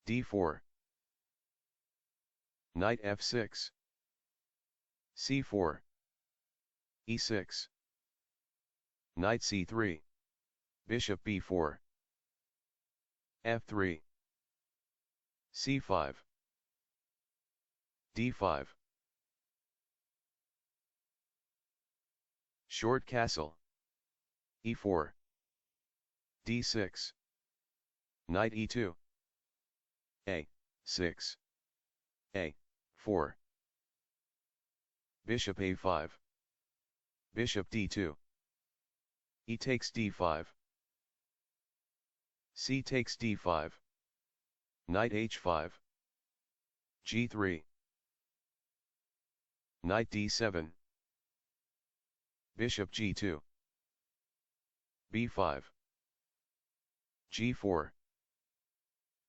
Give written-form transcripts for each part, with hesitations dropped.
d4. Knight f6. c4. e6. Knight c3. Bishop b4. f3. c5. d5. Short castle. e4. d6. Knight e2. a6. a4. Bishop a5. Bishop d2. E takes d5. C takes d5. Knight h5. g3. Knight d7. Bishop g2. b5. g4.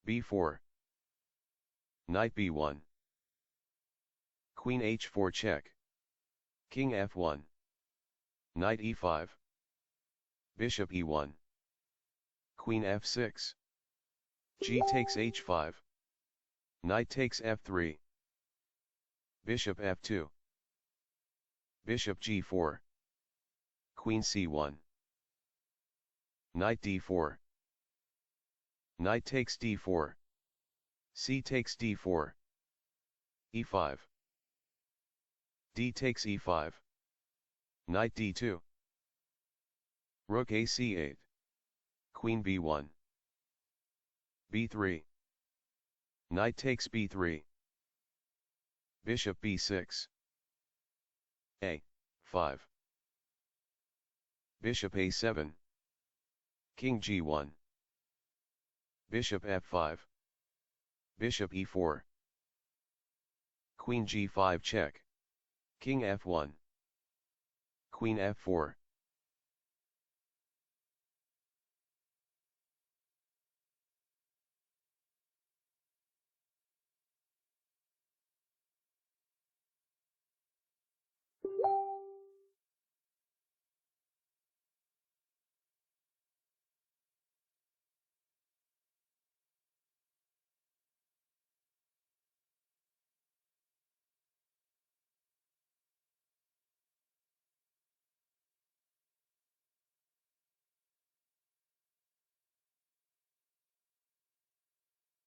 b4. Knight b1. Queen h4 check. King f1. Knight e5. Bishop e1. Queen f6. G takes h5. Knight takes f3. Bishop f2. Bishop g4. Queen c1. Knight d4. Knight takes d4. C takes d4. e5. D takes e5. Knight d2. Rook a c8. Queen b1. b3. Knight takes b3. Bishop b6. a5. Bishop a7. King g1. Bishop f5. Bishop e4. Queen g5 check. King f1. Queen f4.